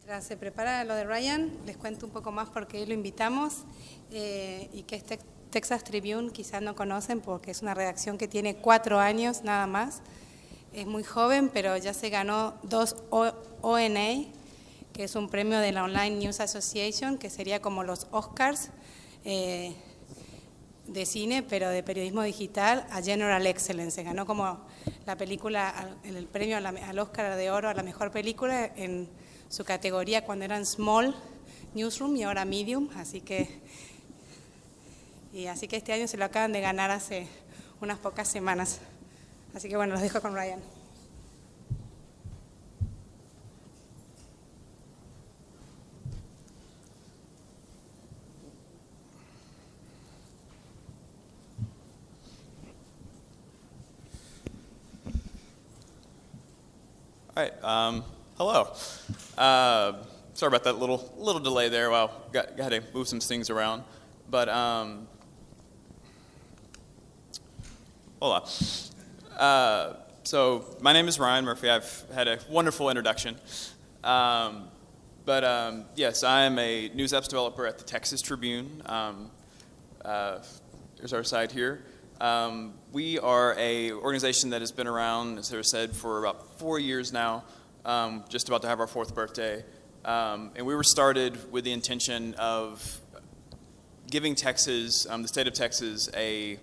Mientras se prepara lo de Ryan, les cuento un poco más por qué lo invitamos y que este Texas Tribune quizás no conocen porque es una redacción que tiene 4 años nada más. Es muy joven, pero ya se ganó 2 ONA, que es un premio de la Online News Association, que sería como los Oscars de cine, pero de periodismo digital, a General Excellence. Se ganó como la película, el premio al Oscar de Oro a la mejor película en su categoría cuando eran Small Newsroom y ahora Medium, así que este año se lo acaban de ganar hace unas pocas semanas. Así que bueno, los dejo con Ryan. All right. Hello. Sorry about that little delay there. Wow, got to move some things around, but hola. So my name is Ryan Murphy. I've had a wonderful introduction, but yes, I am a news apps developer at the Texas Tribune. Here's our site here. We are a organization that has been around, as I said, for about 4 years now, just about to have our 4th birthday. And we were started with the intention of giving Texas, the state of Texas, a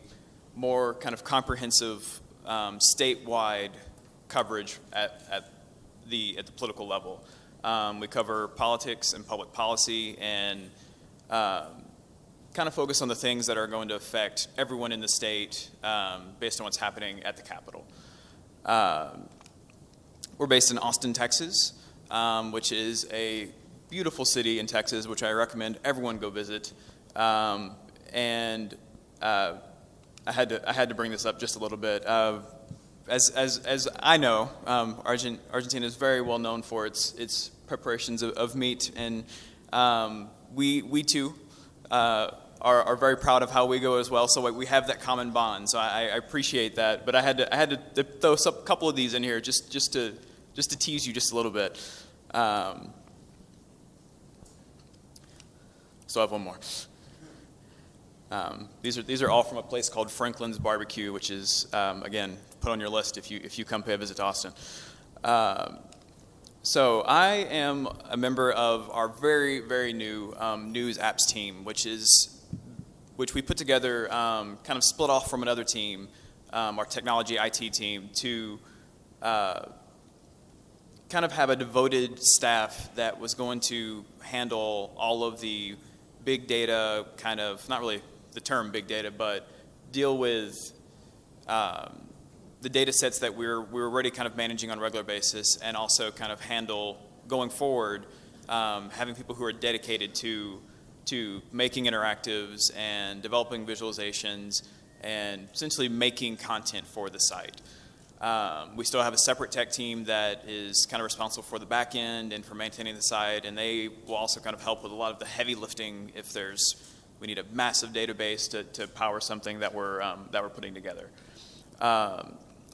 more kind of comprehensive statewide coverage at the political level. We cover politics and public policy and kind of focus on the things that are going to affect everyone in the state based on what's happening at the Capitol. We're based in Austin, Texas, which is a beautiful city in Texas, which I recommend everyone go visit. And I had to bring this up just a little bit. As I know, Argentina is very well known for its preparations of meat, and we too are very proud of how we go as well. So we have that common bond. So I appreciate that. But I had to throw a couple of these in here just to tease you just a little bit. So I have one more. These are all from a place called Franklin's Barbecue, which is again put on your list if you come pay a visit to Austin. So I am a member of our very, very new news apps team, which we put together, kind of split off from another team, our technology IT team, to kind of have a devoted staff that was going to handle all of the big data, kind of, not really the term big data, but deal with the data sets that we're already kind of managing on a regular basis, and also kind of handle going forward, having people who are dedicated to making interactives and developing visualizations and essentially making content for the site. We still have a separate tech team that is kind of responsible for the back end and for maintaining the site, and they will also kind of help with a lot of the heavy lifting if we need a massive database to power something that we're putting together.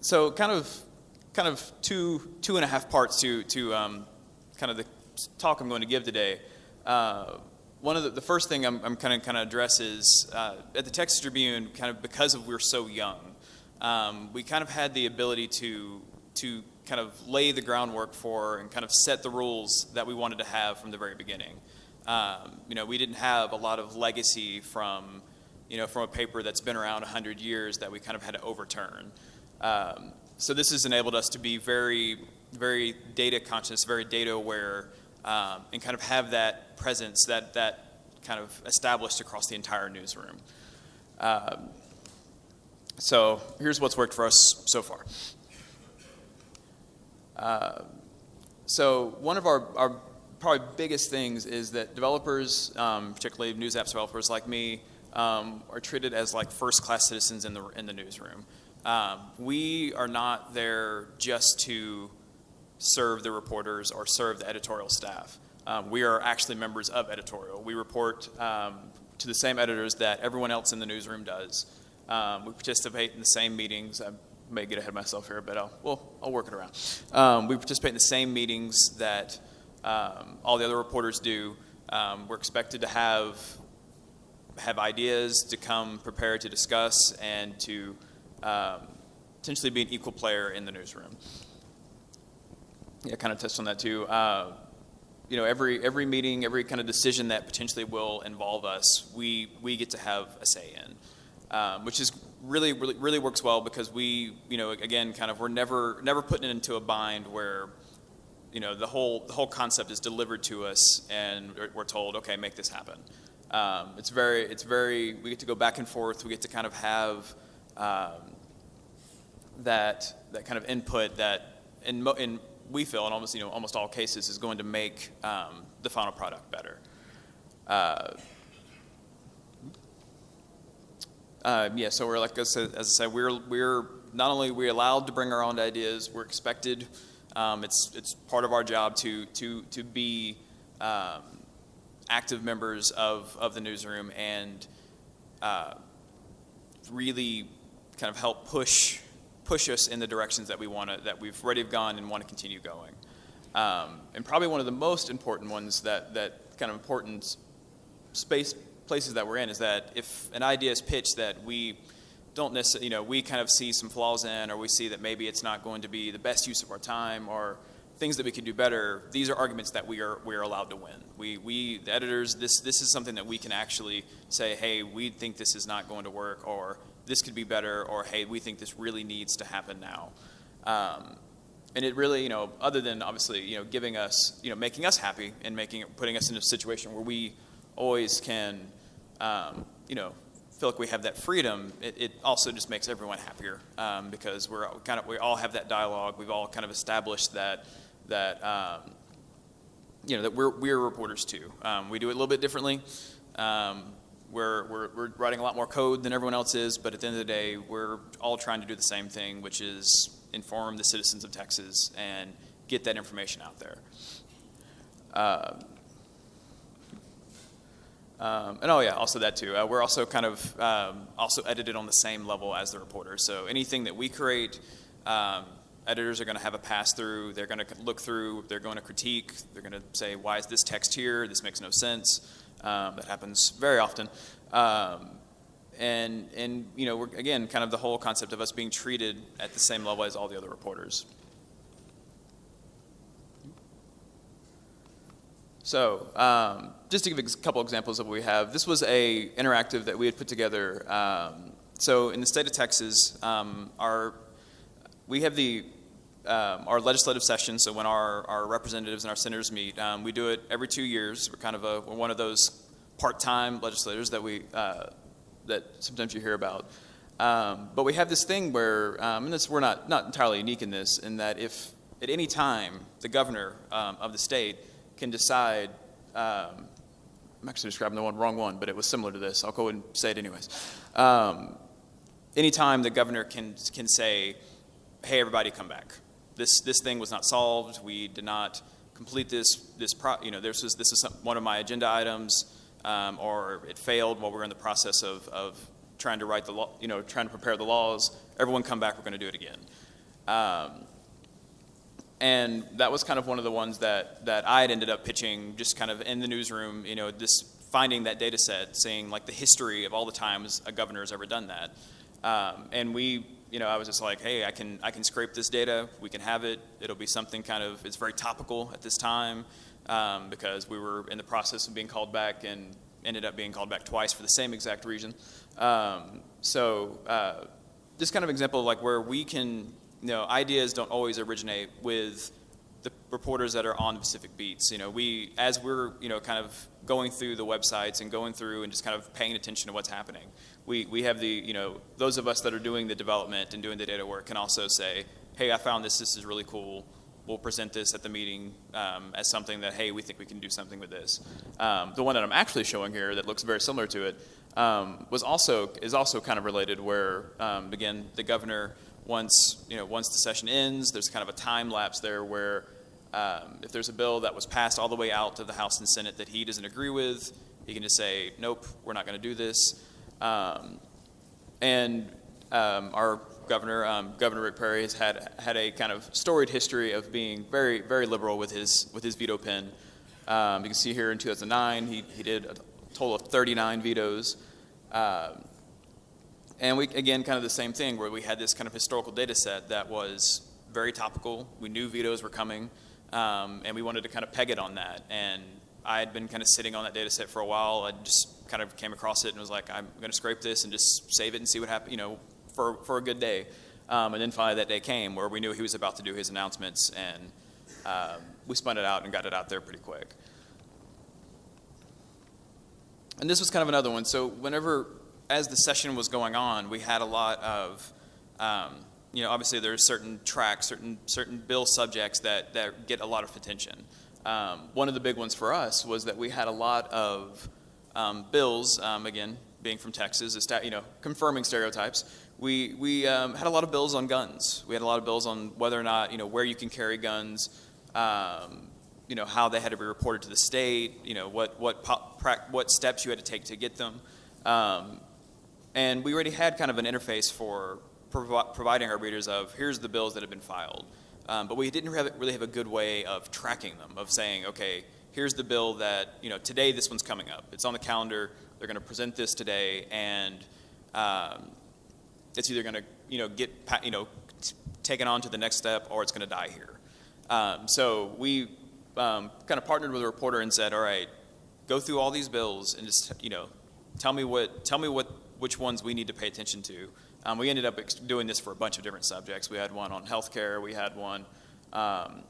So kind of two and a half parts to kind of the talk I'm going to give today. One of the first thing I'm kind of address is at the Texas Tribune, kind of because we're so young, we kind of had the ability to kind of lay the groundwork for and kind of set the rules that we wanted to have from the very beginning. We didn't have a lot of legacy from a paper that's been around 100 years that we kind of had to overturn. So this has enabled us to be very, very data conscious, very data aware, and kind of have that presence that kind of established across the entire newsroom. So here's what's worked for us so far. So one of our probably biggest things is that developers, particularly news apps developers like me, are treated as like first-class citizens in the newsroom. We are not there just to serve the reporters or serve the editorial staff. We are actually members of editorial. We report to the same editors that everyone else in the newsroom does. We participate in the same meetings. I may get ahead of myself here, but I'll work it around. We participate in the same meetings that all the other reporters do. We're expected to have ideas, to come prepared to discuss, and to potentially be an equal player in the newsroom. Yeah, kind of touched on that too. Every meeting, every kind of decision that potentially will involve us, we get to have a say in, which is really works well because we, again, kind of we're never putting it into a bind where, the whole concept is delivered to us and we're told, okay, make this happen. It's very we get to go back and forth. We get to kind of have that kind of input that we feel in almost all cases is going to make the final product better. So we're, like as I said, we're not only we're allowed to bring our own ideas, we're expected. It's part of our job to be active members of the newsroom and really kind of help push us in the directions that we've already gone and want to continue going. And probably one of the most important ones that kind of important places that we're in is that if an idea is pitched that we don't necessarily, we kind of see some flaws in, or we see that maybe it's not going to be the best use of our time, or things that we could do better, these are arguments that we are allowed to win. We the editors, this is something that we can actually say, hey, we think this is not going to work, or this could be better, or hey, we think this really needs to happen now. And it really, other than obviously, giving us, making us happy and putting us in a situation where we always can, feel like we have that freedom, it also just makes everyone happier because we all have that dialogue. We've all kind of established that we're reporters too. We do it a little bit differently. We're writing a lot more code than everyone else is, but at the end of the day, we're all trying to do the same thing, which is inform the citizens of Texas and get that information out there. Also that too. We're also kind of also edited on the same level as the reporters. So anything that we create, editors are going to have a pass through. They're going to look through. They're going to critique. They're going to say, why is this text here? This makes no sense. That happens very often. We're, again, kind of the whole concept of us being treated at the same level as all the other reporters. So just to give a couple examples of what we have, this was a interactive that we had put together. So in the state of Texas, we have our legislative session. So when our representatives and our senators meet, we do it every 2 years. We're one of those part-time legislators that that sometimes you hear about. But we have this thing where, we're not entirely unique in this, in that if at any time the governor of the state can decide, I'm actually describing the wrong one, but it was similar to this. I'll go ahead and say it anyways. Anytime the governor can say, hey, everybody come back. This thing was not solved. We did not complete this is one of my agenda items, or it failed while we're in the process of trying to write the law, trying to prepare the laws. Everyone come back, we're going to do it again. And that was kind of one of the ones that I had ended up pitching just kind of in the newsroom, this finding that data set, seeing like the history of all the times a governor has ever done that. And I was just like, hey, I can scrape this data. We can have it. It'll be something it's very topical at this time because we were in the process of being called back and ended up being called back twice for the same exact reason. This kind of example of like where we can, ideas don't always originate with the reporters that are on the specific beats. As we're, kind of going through the websites and going through and just kind of paying attention to what's happening, we have those of us that are doing the development and doing the data work can also say, hey, I found this is really cool. We'll present this at the meeting as something that, hey, we think we can do something with this. The one that I'm actually showing here that looks very similar to it is also kind of related where, again, the governor, once the session ends, there's kind of a time lapse there where if there's a bill that was passed all the way out to the House and Senate that he doesn't agree with, he can just say, nope, we're not going to do this. Our governor. Governor Rick Perry has had a kind of storied history of being very, very liberal with his veto pen. You can see here in 2009, he did a total of 39 vetoes. And we, again, kind of the same thing where we had this kind of historical data set that was very topical. We knew vetoes were coming, and we wanted to kind of peg it on that. And I had been kind of sitting on that data set for a while. I just kind of came across it and was like, I'm going to scrape this and just save it and see what happens, for a good day. And then finally that day came where we knew he was about to do his announcements, and we spun it out and got it out there pretty quick. And this was kind of another one. So as the session was going on, we had a lot of, obviously there's certain tracks, certain bill subjects that get a lot of attention. One of the big ones for us was that we had a lot of bills, again, being from Texas, confirming stereotypes. We had a lot of bills on guns. We had a lot of bills on whether or not, where you can carry guns, how they had to be reported to the state, what steps you had to take to get them. And we already had kind of an interface for providing our readers of, here's the bills that have been filed. But we didn't really have a good way of tracking them, of saying, okay, here's the bill that, today this one's coming up. It's on the calendar. They're going to present this today, and it's either going to, get, taken on to the next step, or it's going to die here. So we kind of partnered with a reporter and said, all right, go through all these bills and just, tell me which ones we need to pay attention to. We ended up doing this for a bunch of different subjects. We had one on healthcare. We had one on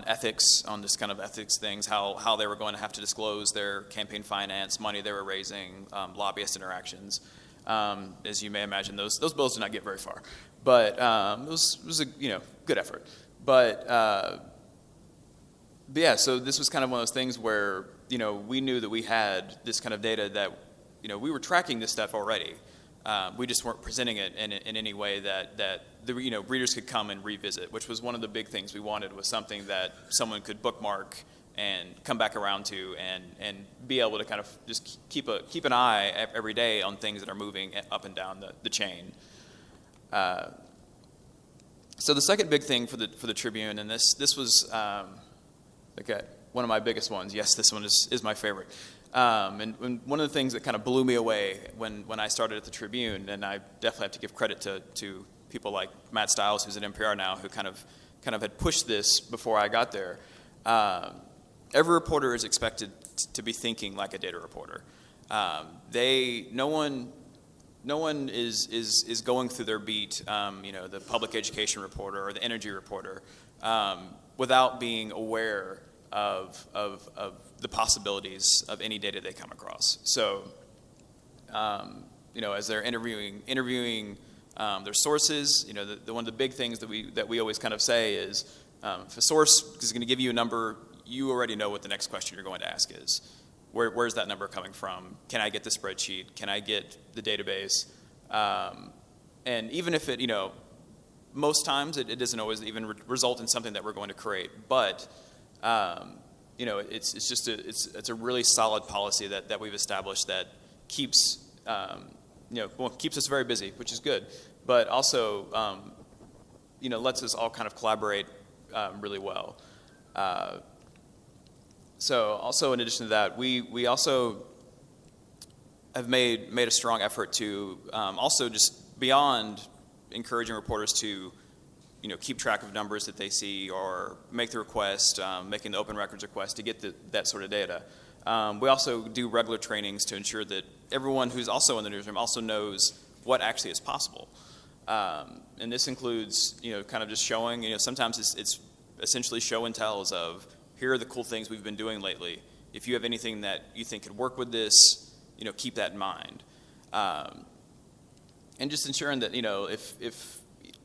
ethics, on this kind of ethics things, how they were going to have to disclose their campaign finance, money they were raising, lobbyist interactions. As you may imagine, those bills did not get very far. But it was a good effort. But yeah, so this was kind of one of those things where we knew that we had this kind of data that we were tracking this stuff already. We just weren't presenting it in any way that the readers could come and revisit, which was one of the big things we wanted, was something that someone could bookmark and come back around to and be able to kind of just keep an eye every day on things that are moving up and down the chain. So the second big thing for the Tribune, and this was one of my biggest ones. Yes, this one is my favorite. And one of the things that kind of blew me away when I started at the Tribune, and I definitely have to give credit to people like Matt Stiles, who's at NPR now, who kind of had pushed this before I got there. Every reporter is expected to be thinking like a data reporter. No one is going through their beat, the public education reporter or the energy reporter, without being aware of the possibilities of any data they come across. So, as they're interviewing their sources, one of the big things that we always kind of say is, if a source is going to give you a number, you already know what the next question you're going to ask is. Where's that number coming from? Can I get the spreadsheet? Can I get the database? And even if it, most times it doesn't always even result in something that we're going to create, but it's a really solid policy that we've established that keeps keeps us very busy, which is good, but also lets us all kind of collaborate really well. So also in addition to that, we also have made a strong effort to also just beyond encouraging reporters to keep track of numbers that they see or make the request, making the open records request to get that sort of data. We also do regular trainings to ensure that everyone who's also in the newsroom also knows what actually is possible. And this includes, kind of just showing, sometimes it's essentially show and tells of, here are the cool things we've been doing lately. If you have anything that you think could work with this, keep that in mind. And just ensuring that, if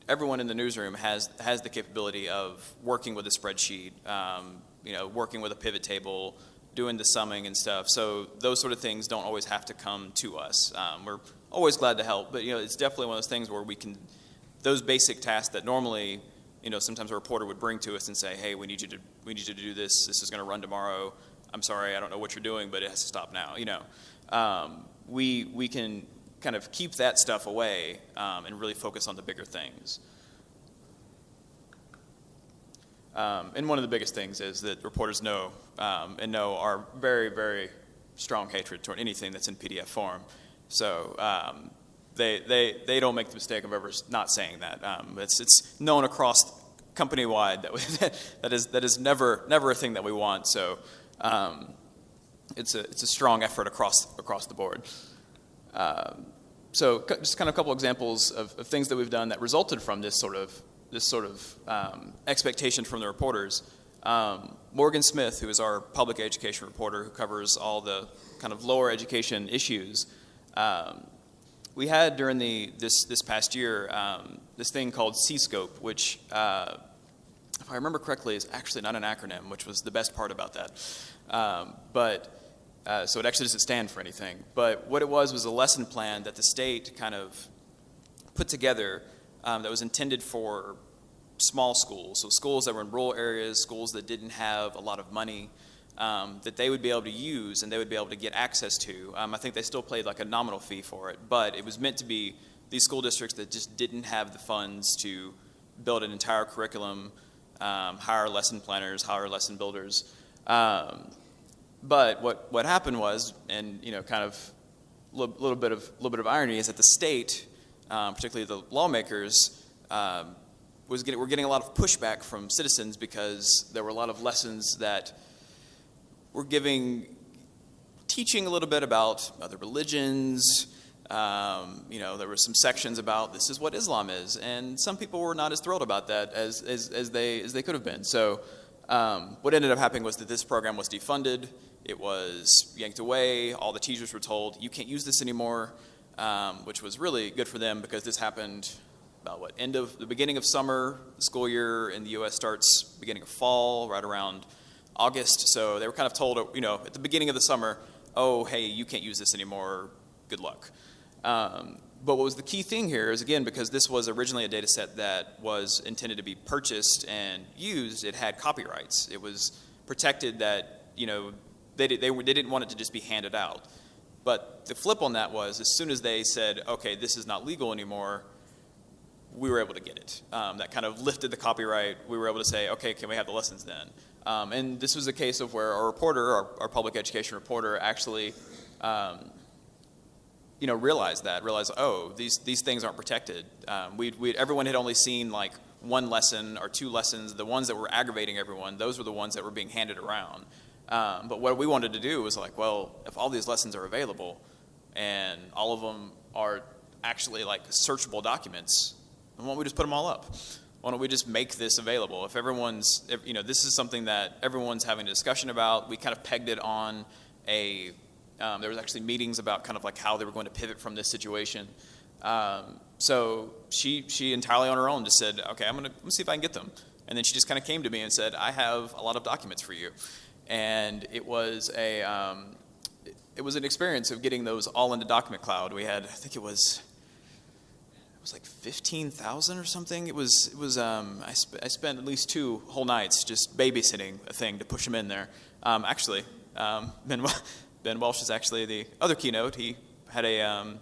everyone in the newsroom has the capability of working with a spreadsheet, working with a pivot table, doing the summing and stuff. So those sort of things don't always have to come to us. We're always glad to help, but it's definitely one of those things where we can, those basic tasks that normally, sometimes a reporter would bring to us and say, hey, we need you to do this. This is going to run tomorrow. I'm sorry, I don't know what you're doing, but it has to stop now. We can kind of keep that stuff away and really focus on the bigger things. And one of the biggest things is that reporters know our very, very strong hatred toward anything that's in PDF form. So they don't make the mistake of ever not saying that. It's known across company-wide that is never a thing that we want. So it's a strong effort across the board. So just kind of a couple examples of things that we've done that resulted from this sort of expectation from the reporters. Morgan Smith, who is our public education reporter who covers all the kind of lower education issues, we had during this past year this thing called C-Scope, which, if I remember correctly, is actually not an acronym, which was the best part about that. So it actually doesn't stand for anything. But what it was a lesson plan that the state kind of put together that was intended for small schools, so schools that were in rural areas, schools that didn't have a lot of money, that they would be able to use and they would be able to get access to. I think they still paid like a nominal fee for it, but it was meant to be these school districts that just didn't have the funds to build an entire curriculum, hire lesson planners, hire lesson builders. But what happened was, and kind of a little bit of irony, is that the state, particularly the lawmakers, were getting a lot of pushback from citizens because there were a lot of lessons that were teaching a little bit about other religions. There were some sections about this is what Islam is, and some people were not as thrilled about that as they could have been. So what ended up happening was that this program was defunded. It was yanked away. All the teachers were told, you can't use this anymore, which was really good for them because this happened about the beginning of summer. The school year in the U.S. starts beginning of fall, right around August. So they were kind of told, at the beginning of the summer, oh, hey, you can't use this anymore. Good luck. But what was the key thing here is, again, because this was originally a data set that was intended to be purchased and used, it had copyrights. It was protected that, they didn't want it to just be handed out. But the flip on that was, as soon as they said, okay, this is not legal anymore, we were able to get it. That kind of lifted the copyright. We were able to say, okay, can we have the lessons then? And this was a case of where our reporter, our public education reporter, actually realized, oh, these things aren't protected. Everyone had only seen like one lesson or two lessons. The ones that were aggravating everyone, those were the ones that were being handed around. But what we wanted to do was like, well, if all these lessons are available and all of them are actually like searchable documents, why don't we just put them all up? Why don't we just make this available? If this is something that everyone's having a discussion about, we kind of pegged it on there was actually meetings about kind of like how they were going to pivot from this situation. So she entirely on her own just said, okay, I'm gonna see if I can get them. And then she just kind of came to me and said, I have a lot of documents for you. And it was an experience of getting those all into Document Cloud. We had, I think it was like 15,000 or something. I spent at least 2 whole nights just babysitting a thing to push them in there. Ben Welsh is actually the other keynote. He had a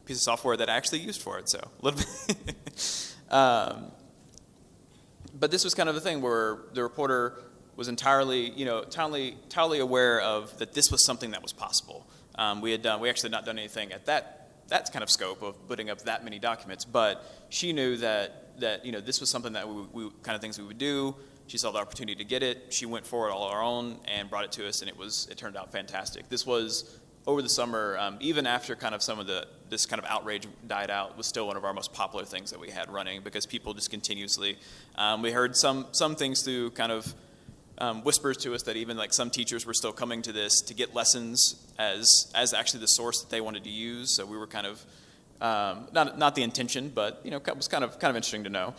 piece of software that I actually used for it, so a little bit. But this was kind of the thing where the reporter was entirely aware of that this was something that was possible. We actually not done anything at that kind of scope of putting up that many documents, but she knew that this was something that we kind of things we would do. She saw the opportunity to get it. She went for it all on her own and brought it to us, and it turned out fantastic. This was over the summer, even after kind of some of this kind of outrage died out, was still one of our most popular things that we had running because people just continuously. We heard some things through kind of whispers to us that even like some teachers were still coming to this to get lessons as actually the source that they wanted to use. So we were kind of not the intention, but it was kind of interesting to know.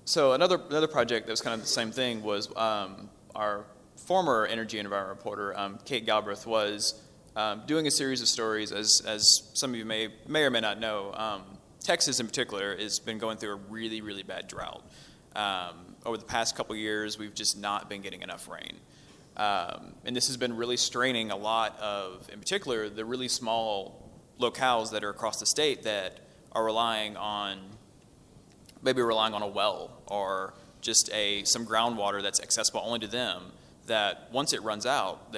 So another project that was kind of the same thing was our former energy and environment reporter, Kate Galbraith, was doing a series of stories. As some of you may or may not know, Texas in particular has been going through a really, really bad drought. Over the past couple years, we've just not been getting enough rain. And this has been really straining a lot of, in particular, the really small locales that are across the state that are relying on a well or just some groundwater that's accessible only to them, that once it runs out,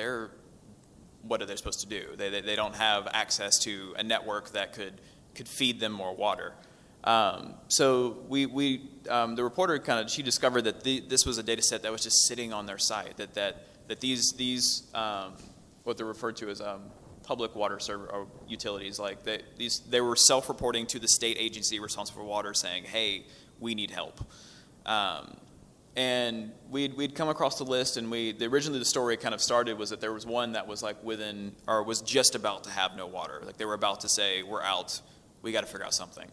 what are they supposed to do? They don't have access to a network that could feed them more water. So the reporter she discovered that this was a data set that was just sitting on their site, that these what they're referred to as public water server or utilities, they were self-reporting to the state agency responsible for water saying, hey, we need help. And we'd come across the list, and originally the story kind of started was that there was one that was was just about to have no water. Like they were about to say, we're out, we got to figure out something.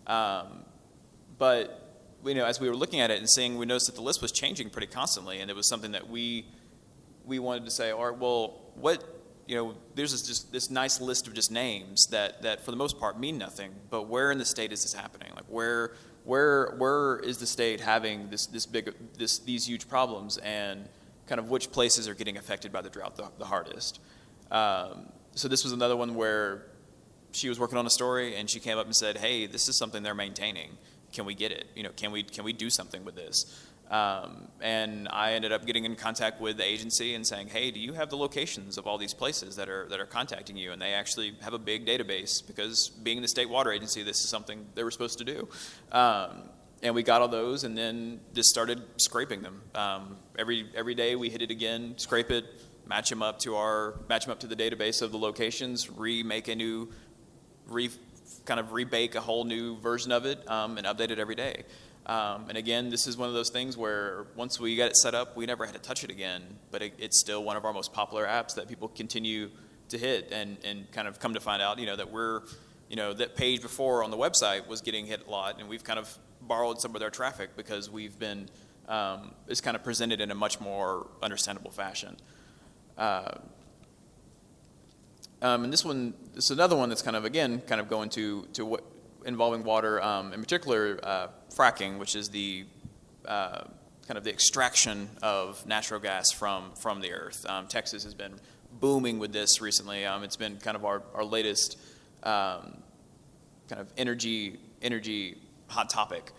But as we were looking at it and seeing, we noticed that the list was changing pretty constantly, and it was something that we wanted to say, all right, well, there's this nice list of just names that for the most part mean nothing, but where in the state is this happening? Like where is the state having these huge problems, and kind of which places are getting affected by the drought the hardest? So this was another one where she was working on a story and she came up and said, hey, this is something they're maintaining. Can we get it? Can we do something with this? And I ended up getting in contact with the agency and saying, hey, do you have the locations of all these places that are contacting you? And they actually have a big database, because being the state water agency, this is something they were supposed to do. And we got all those and then just started scraping them. Every day we hit it again, scrape it, match them up to the database of the locations, rebake a whole new version of it, and update it every day. And again, this is one of those things where once we got it set up, we never had to touch it again, but it's still one of our most popular apps that people continue to hit, and kind of come to find out, that that page before on the website was getting hit a lot, and we've kind of borrowed some of their traffic because we've been, it's kind of presented in a much more understandable fashion. And this is another one that's kind of going to what involving water, in particular fracking, which is the kind of the extraction of natural gas from the earth. Texas has been booming with this recently. It's been kind of our latest kind of energy hot topic.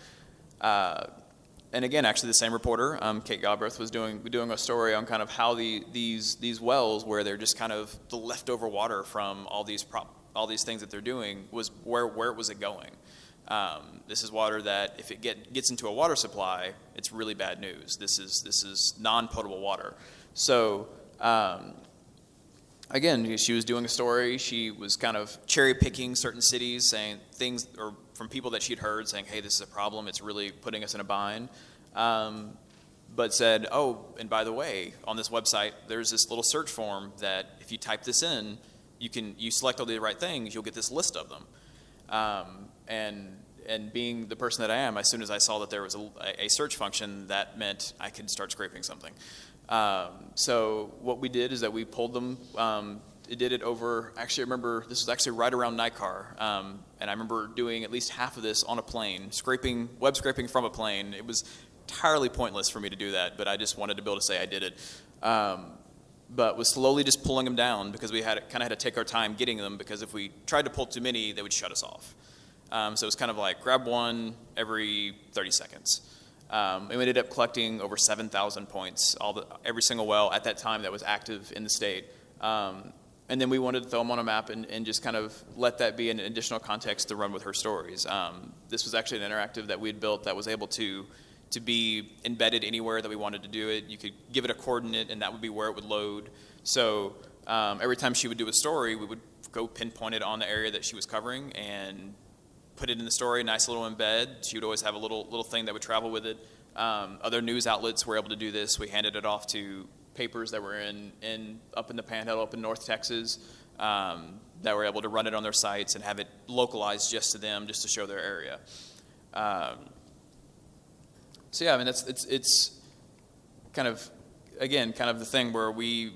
And again, actually, the same reporter, Kate Galbraith, was doing a story on kind of how these wells, where they're just kind of the leftover water from all these things that they're doing, was where was it going? This is water that if it gets into a water supply, it's really bad news. This is non-potable water. So again, she was doing a story. She was kind of cherry picking certain cities, saying things, or from people that she'd heard saying, hey, this is a problem. It's really putting us in a bind. But said, oh, and by the way, on this website, there's this little search form that if you type this in, you select all the right things, you'll get this list of them. And being the person that I am, as soon as I saw that there was a search function, that meant I could start scraping something. So what we did is that we pulled them. It did it over, actually I remember, this was actually right around NICAR, and I remember doing at least half of this on a plane, web scraping from a plane. It was entirely pointless for me to do that, but I just wanted to be able to say I did it. But was slowly just pulling them down, because we had to take our time getting them, because if we tried to pull too many, they would shut us off. So it was kind of like grab one every 30 seconds. And we ended up collecting over 7,000 points, every single well at that time that was active in the state. And then we wanted to throw them on a map and just kind of let that be an additional context to run with her stories. This was actually an interactive that we had built that was able to be embedded anywhere that we wanted to do it. You could give it a coordinate, and that would be where it would load. So every time she would do a story, we would go pinpoint it on the area that she was covering and put it in the story, nice little embed. She would always have a little thing that would travel with it. Other news outlets were able to do this. We handed it off to papers that were up in the Panhandle, up in North Texas, that were able to run it on their sites and have it localized just to them, just to show their area. So yeah, I mean, it's kind of, again, kind of the thing where we,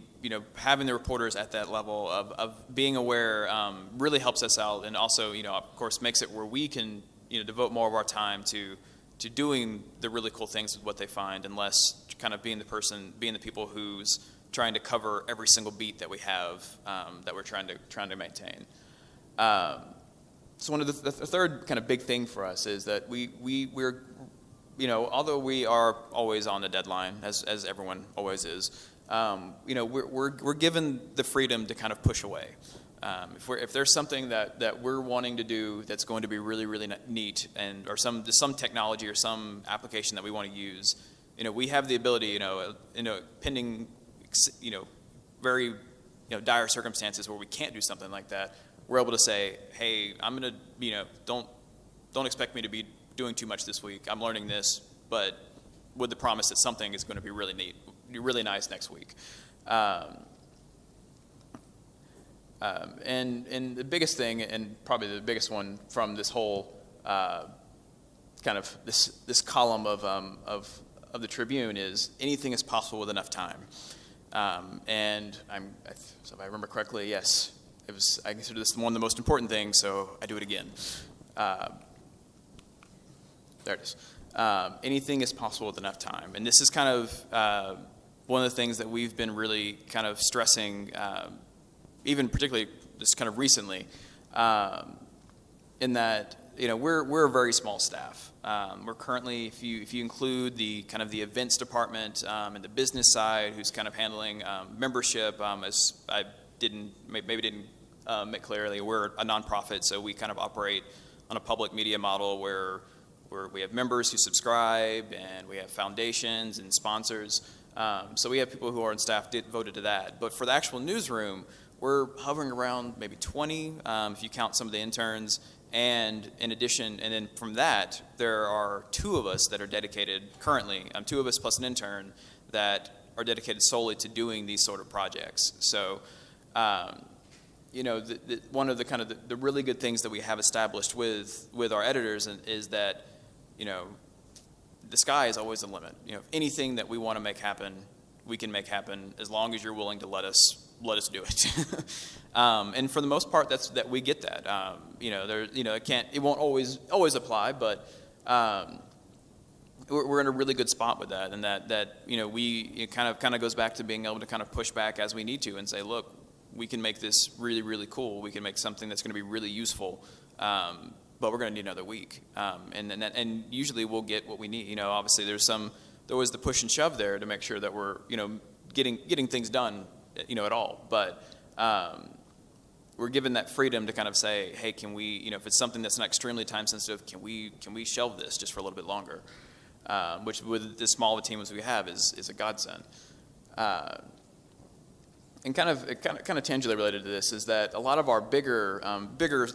having the reporters at that level of being aware really helps us out, and also, of course, makes it where we can, devote more of our time to doing the really cool things with what they find, and less kind of being the people whose trying to cover every single beat that we have that we're trying to maintain. So one of the third kind of big thing for us is that we're although we are always on the deadline, as everyone always is, we're given the freedom to kind of push away. If there's something that we're wanting to do that's going to be really, really neat, or some technology or some application that we want to use, we have the ability, pending, very, dire circumstances where we can't do something like that, we're able to say, hey, I'm going to, don't expect me to be doing too much this week. I'm learning this, but with the promise that something is going to be really neat, really nice next week. And the biggest thing, and probably the biggest one from this whole kind of this column of the Tribune is anything is possible with enough time. And so if I remember correctly, yes, I consider this one of the most important things, so I do it again. There it is. Anything is possible with enough time. And this is kind of one of the things that we've been really kind of stressing, even particularly just kind of recently, in that we're a very small staff. We're currently, if you include the kind of the events department and the business side, who's kind of handling membership, as I maybe didn't make clearly, we're a nonprofit, so we kind of operate on a public media model where we have members who subscribe, and we have foundations and sponsors. So we have people who are on staff devoted to that. But for the actual newsroom, we're hovering around maybe 20, if you count some of the interns. And in addition, and then from that, there are 2 of us that are dedicated currently, 2 of us plus an intern, that are dedicated solely to doing these sort of projects. So, one of the kind of the really good things that we have established with our editors is that, the sky is always the limit. Anything that we want to make happen, we can make happen as long as you're willing to let us do it. And for the most part, that we get that. It won't always apply, but we're in a really good spot with that, and it kind of goes back to being able to kind of push back as we need to and say, look, we can make this really, really cool. We can make something that's going to be really useful. But we're going to need another week, and usually we'll get what we need. Obviously there was the push and shove there to make sure that we're getting things done, at all. But we're given that freedom to kind of say, hey, can we, if it's something that's not extremely time sensitive, can we shelve this just for a little bit longer? Which with as small of a team as we have is a godsend. And kind of tangentially related to this is that a lot of our bigger,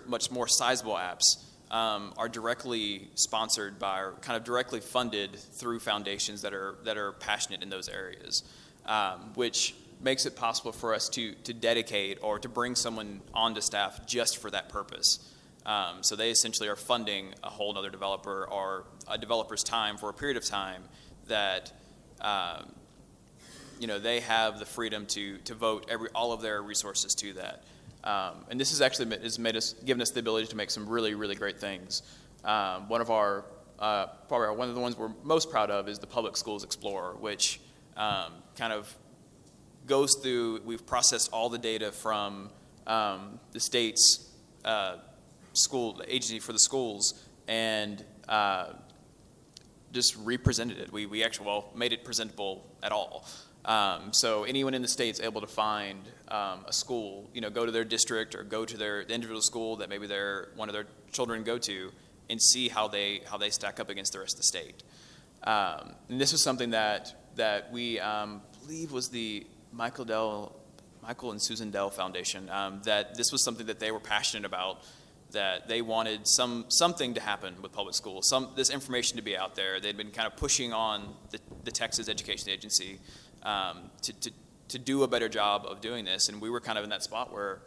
much more sizable apps are directly sponsored by, or kind of directly funded through foundations that are passionate in those areas, which makes it possible for us to dedicate or to bring someone onto staff just for that purpose. So they essentially are funding a whole other developer or a developer's time for a period of time that they have the freedom to vote all of their resources to that. And this has actually given us the ability to make some really, really great things. One of probably one of the ones we're most proud of is the Public Schools Explorer, which kind of goes through. We've processed all the data from the state's school agency for the schools and just represented it. We actually made it presentable at all. So anyone in the state's able to find a school, go to their district or go to their individual school that maybe one of their children go to, and see how they stack up against the rest of the state. And this was something that we believe was the Michael and Susan Dell Foundation. That this was something that they were passionate about. That they wanted something to happen with public schools, this information to be out there. They'd been kind of pushing on the Texas Education Agency to do a better job of doing this, and we were kind of in that spot where,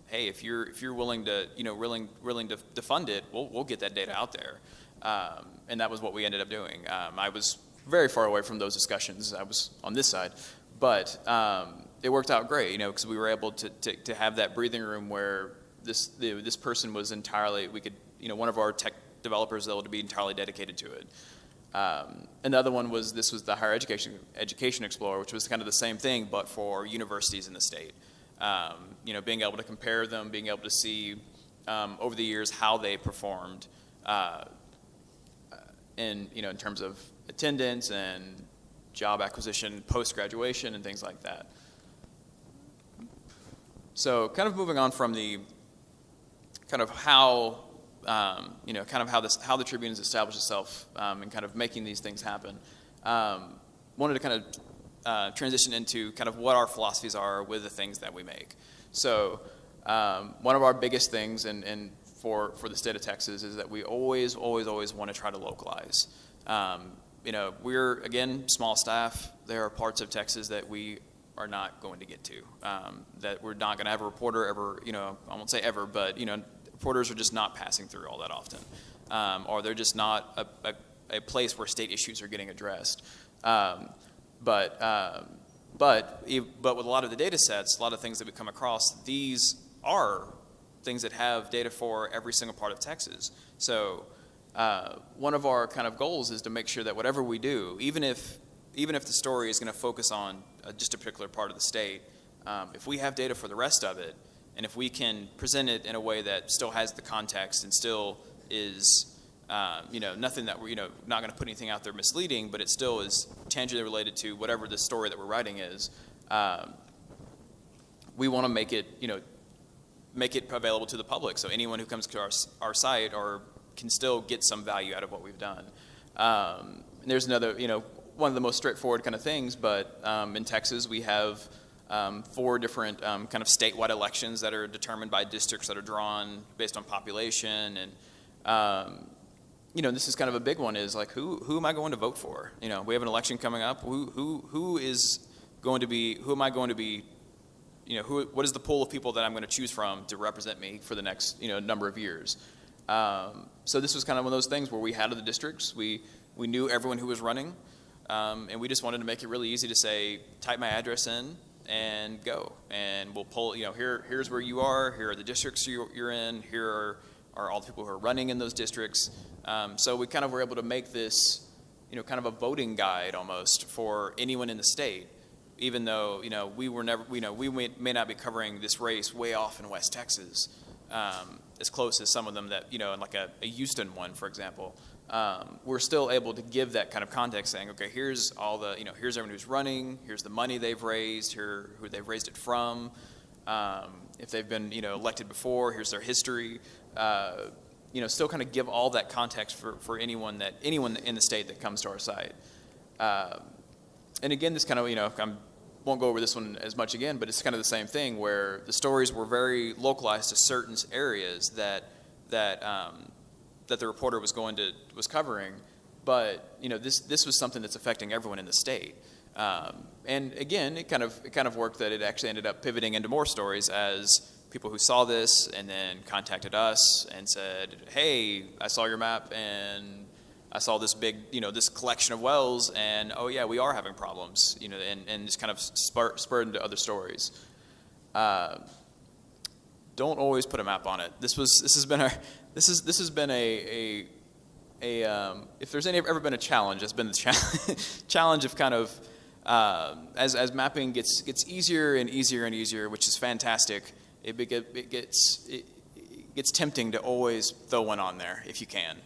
hey, if you're willing to willing to fund it, we'll get that data out there, and that was what we ended up doing. I was very far away from those discussions. I was on this side, but it worked out great, because we were able to have that breathing room where this person was entirely, one of our tech developers was able to be entirely dedicated to it. And the other one was, this was the Higher Education Explorer, which was kind of the same thing, but for universities in the state. Being able to compare them, being able to see over the years how they performed in terms of attendance and job acquisition, post-graduation, and things like that. So kind of moving on from the kind of how how the Tribune has established itself and kind of making these things happen. Wanted to kind of transition into kind of what our philosophies are with the things that we make. So one of our biggest things for the state of Texas is that we always want to try to localize. We're, again, small staff. There are parts of Texas that we are not going to get to, that we're not going to have a reporter ever, I won't say ever, but, reporters are just not passing through all that often, or they're just not a place where state issues are getting addressed. But with a lot of the data sets, a lot of things that we come across, these are things that have data for every single part of Texas. So one of our kind of goals is to make sure that whatever we do, even if the story is going to focus on just a particular part of the state, if we have data for the rest of it, and if we can present it in a way that still has the context and still is, nothing that we're, not going to put anything out there misleading, but it still is tangentially related to whatever the story that we're writing is, we want to make it available to the public. So anyone who comes to our site can still get some value out of what we've done. And there's another, one of the most straightforward kind of things, but in Texas we have 4 different kind of statewide elections that are determined by districts that are drawn based on population, and this is kind of a big one, is like who am I going to vote for? We have an election coming up. Who am I going to be? What is the pool of people that I'm going to choose from to represent me for the next number of years? So this was kind of one of those things where we had the districts. We knew everyone who was running, and we just wanted to make it really easy to say, type my address in and go, and we'll pull, here's where you are, here are the districts you're in, here are all the people who are running in those districts. So we kind of were able to make this, kind of a voting guide almost for anyone in the state, even though, we were never, we may not be covering this race way off in West Texas, as close as some of them that, in like a Houston one, for example. We're still able to give that kind of context, saying, okay, here's all the, here's everyone who's running, here's the money they've raised, here who they've raised it from, if they've been, elected before, here's their history. Still kind of give all that context for anyone in the state that comes to our site. And again, this kind of, I won't go over this one as much again, but it's kind of the same thing where the stories were very localized to certain areas that the reporter was covering, but this was something that's affecting everyone in the state. And again, it kind of worked that it actually ended up pivoting into more stories as people who saw this and then contacted us and said, hey, I saw your map and I saw this big, this collection of wells, and oh yeah, we are having problems, and just kind of spurred into other stories. Don't always put a map on it. This has been a if there's ever been a challenge, it's been the challenge of kind of as mapping gets easier and easier and easier, which is fantastic. It gets tempting to always throw one on there if you can.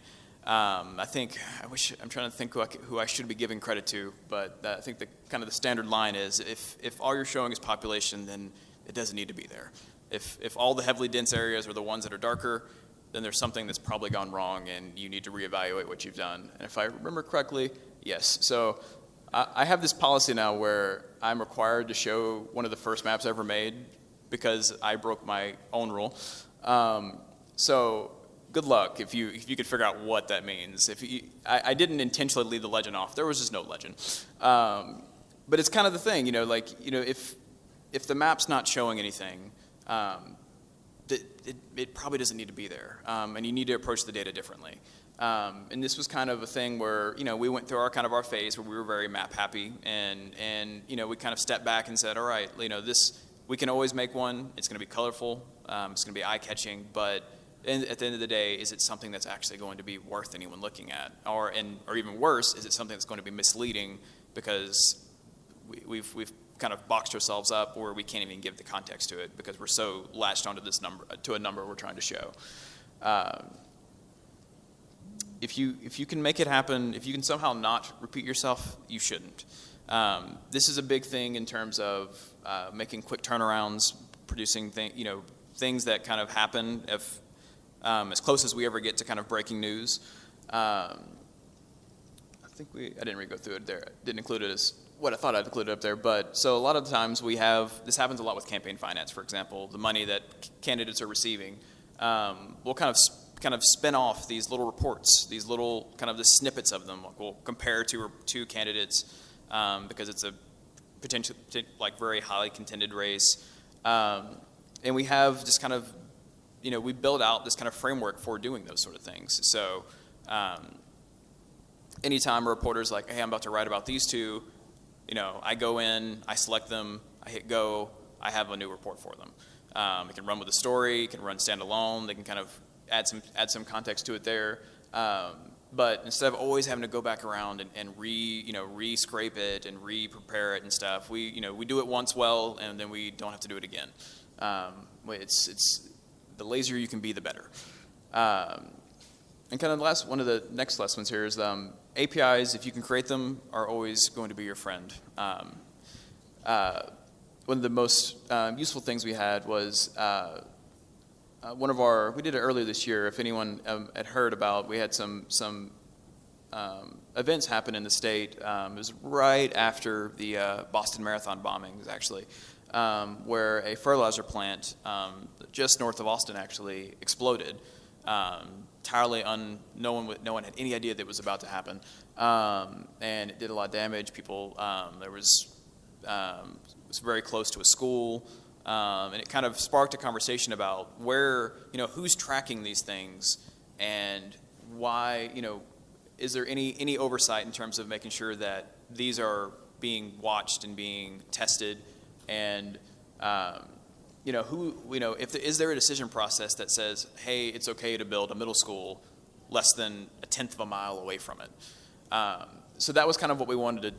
I'm trying to think who I should be giving credit to, but I think the standard line is if all you're showing is population, then it doesn't need to be there. If all the heavily dense areas are the ones that are darker, then there's something that's probably gone wrong and you need to reevaluate what you've done. And if I remember correctly, yes. So I have this policy now where I'm required to show one of the first maps ever made because I broke my own rule. So good luck if you could figure out what that means. I didn't intentionally leave the legend off. There was just no legend. But it's kind of the thing, if the map's not showing anything, it probably doesn't need to be there, and you need to approach the data differently. And this was kind of a thing where we went through our phase where we were very map happy, and we kind of stepped back and said, all right, this we can always make one. It's going to be colorful. It's going to be eye catching, but at the end of the day, is it something that's actually going to be worth anyone looking at? Or even worse, is it something that's going to be misleading because we've kind of boxed ourselves up where we can't even give the context to it because we're so latched onto this number, to a number we're trying to show. If you can make it happen, if you can somehow not repeat yourself, you shouldn't. This is a big thing in terms of making quick turnarounds, producing things that kind of happen if as close as we ever get to kind of breaking news. I didn't really go through it there. Didn't include it as what I thought I'd include it up there. But so a lot of the times this happens a lot with campaign finance, for example, the money that candidates are receiving. We'll kind of spin off these little reports, these little kind of the snippets of them. Like we'll compare two candidates because it's a potential like very highly contended race, and we have just kind of we build out this kind of framework for doing those sort of things. So anytime a reporter's like, hey, I'm about to write about these two, I go in, I select them, I hit go, I have a new report for them. It can run with a story, it can run standalone, they can kind of add some context to it there. But instead of always having to go back around and re-scrape it and re-prepare it and stuff, we do it once well, and then we don't have to do it again. It's the lazier you can be, the better. And kind of one of the next lessons here is APIs, if you can create them, are always going to be your friend. One of the most useful things we had was we did it earlier this year. If anyone had heard about, we had some events happen in the state. It was right after the Boston Marathon bombings, actually, where a fertilizer plant just north of Austin actually exploded. Entirely no one had any idea that it was about to happen, and it did a lot of damage. People, it was very close to a school, and it kind of sparked a conversation about who's tracking these things and why, is there any oversight in terms of making sure that these are being watched and being tested, and is there a decision process that says, hey, it's okay to build a middle school less than a tenth of a mile away from it? So that was kind of what we wanted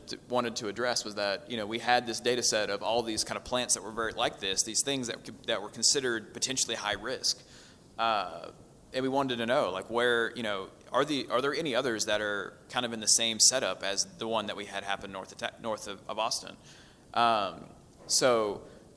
to address, was that we had this data set of all these kind of plants that were very like this, these things that were considered potentially high risk, and we wanted to know like where are there any others that are kind of in the same setup as the one that we had happen north of Austin.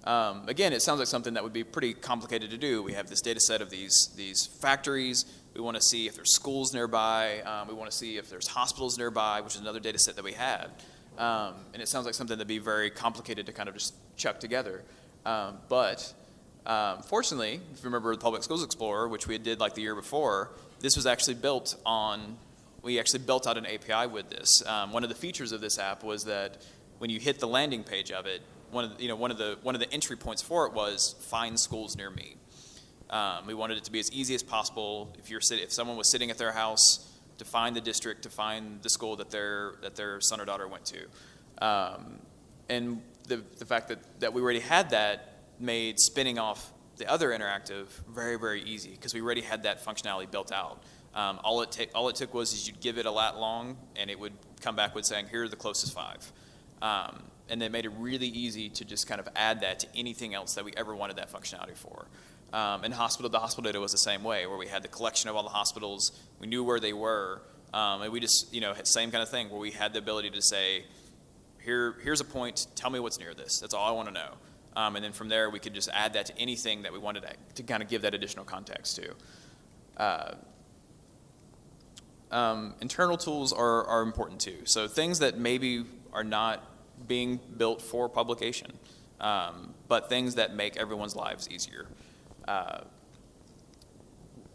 Again, it sounds like something that would be pretty complicated to do. We have this data set of these factories. We want to see if there's schools nearby. We want to see if there's hospitals nearby, which is another data set that we had. And it sounds like something that'd be very complicated to kind of just chuck together. But fortunately, if you remember the Public Schools Explorer, which we did like the year before, this was actually we actually built out an API with this. One of the features of this app was that when you hit the landing page of it, one of the entry points for it was find schools near me. We wanted it to be as easy as possible. If someone was sitting at their house, to find the district, to find the school that their son or daughter went to, and the fact that we already had that made spinning off the other interactive very, very easy because we already had that functionality built out. All it took was you'd give it a lat long, and it would come back with saying, here are the closest 5. And they made it really easy to just kind of add that to anything else that we ever wanted that functionality for. And the hospital data was the same way, where we had the collection of all the hospitals, we knew where they were, and we just, had same kind of thing, where we had the ability to say, here's a point, tell me what's near this, that's all I want to know. And then from there, we could just add that to anything that we wanted to kind of give that additional context to. Internal tools are important too. So things that maybe are not being built for publication, but things that make everyone's lives easier.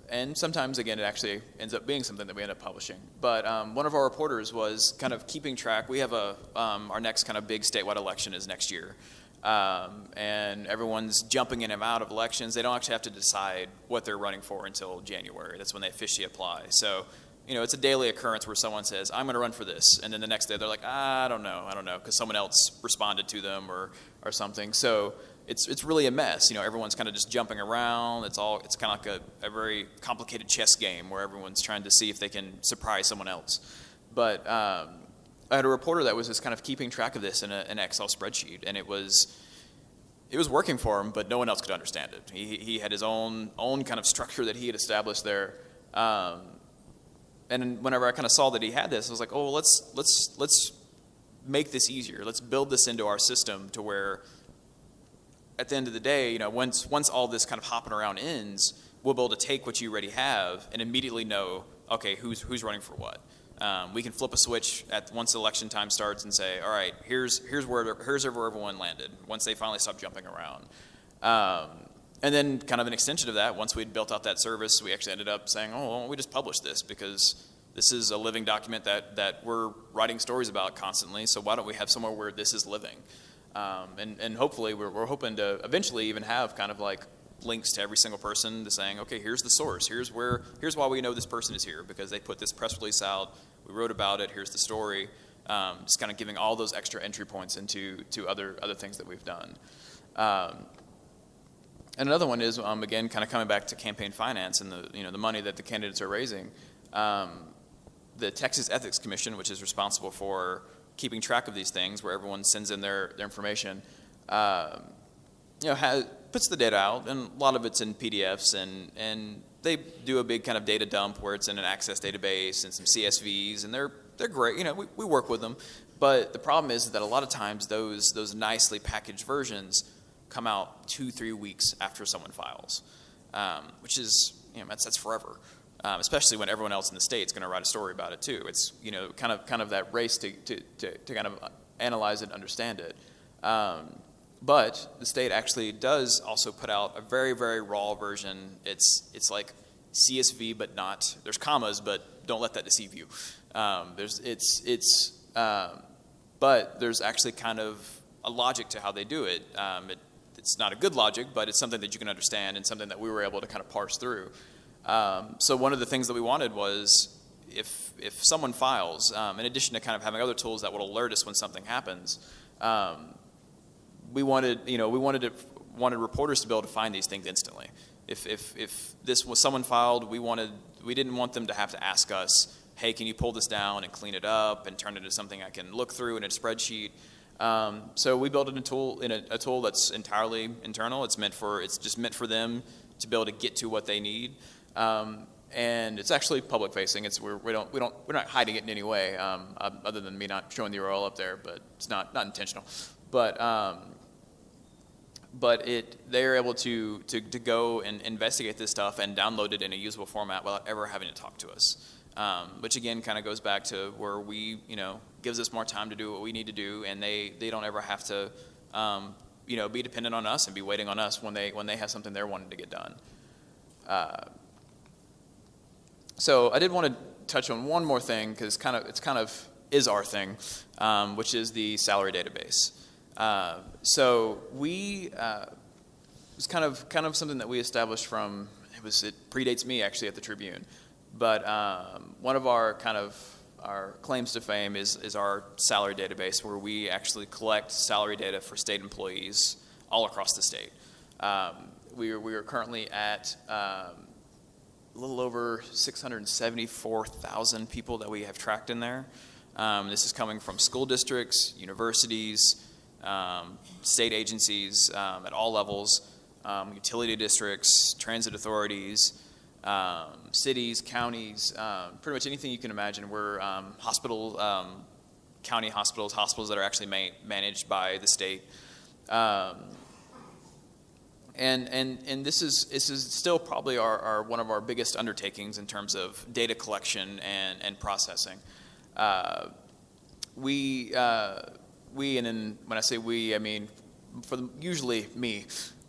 And sometimes, again, it actually ends up being something that we end up publishing. But one of our reporters was kind of keeping track. We have our next kind of big statewide election is next year. And everyone's jumping in and out of elections. They don't actually have to decide what they're running for until January. That's when they officially apply. So, it's a daily occurrence where someone says, I'm going to run for this. And then the next day they're like, I don't know, because someone else responded to them or something. So it's really a mess. Everyone's kind of just jumping around. It's kind of like a very complicated chess game where everyone's trying to see if they can surprise someone else. But I had a reporter that was just kind of keeping track of this in an Excel spreadsheet, and it was working for him, but no one else could understand it. He had his own kind of structure that he had established there. And whenever I kind of saw that he had this, I was like, oh, let's make this easier. Let's build this into our system to where at the end of the day, once all this kind of hopping around ends, we'll be able to take what you already have and immediately know, okay, who's running for what. We can flip a switch once election time starts and say, all right, here's where everyone landed once they finally stopped jumping around. And then kind of an extension of that, once we'd built out that service, we actually ended up saying, oh, well, we just publish this because this is a living document that we're writing stories about constantly, so why don't we have somewhere where this is living? And hopefully we're hoping to eventually even have kind of like links to every single person to saying, okay, here's the source, here's why we know this person is here, because they put this press release out, we wrote about it, here's the story, just kind of giving all those extra entry points into other things that we've done. And another one is, again, kind of coming back to campaign finance and the money that the candidates are raising. The Texas Ethics Commission, which is responsible for keeping track of these things, where everyone sends in their information, puts the data out, and a lot of it's in PDFs, and they do a big kind of data dump where it's in an Access database and some CSVs, and they're great. We work with them, but the problem is that a lot of times those nicely packaged versions come out 2-3 weeks after someone files, which is that's forever. Especially when everyone else in the state is going to write a story about it too. It's kind of that race to kind of analyze it and understand it. But the state actually does also put out a very, very raw version. It's like CSV, but not. There's commas, but don't let that deceive you. But there's actually kind of a logic to how they do it. It's not a good logic, but it's something that you can understand and something that we were able to kind of parse through. So one of the things that we wanted was if someone files, in addition to kind of having other tools that would alert us when something happens, we wanted reporters to be able to find these things instantly. If this was someone filed, we didn't want them to have to ask us, hey, can you pull this down and clean it up and turn it into something I can look through in a spreadsheet. So we built a tool that's entirely internal. It's just meant for them to be able to get to what they need. And it's actually public facing. We're not hiding it in any way, other than me not showing the URL up there, but it's not intentional. But they're able to go and investigate this stuff and download it in a usable format without ever having to talk to us. Which again kind of goes back to where we, gives us more time to do what we need to do, and they don't ever have to, be dependent on us and be waiting on us when they have something they're wanting to get done. So I did want to touch on one more thing, because it's kind of is our thing, which is the salary database. So we it was kind of something that we established from it predates me actually at the Tribune, but one of our claims to fame is our salary database, where we actually collect salary data for state employees all across the state. We are currently at a little over 674,000 people that we have tracked in there. This is coming from school districts, universities, state agencies at all levels, utility districts, transit authorities, cities, counties, pretty much anything you can imagine. We're county hospitals that are actually managed by the state. And this is still probably our one of our biggest undertakings in terms of data collection and processing. We and when I say we, I mean usually me,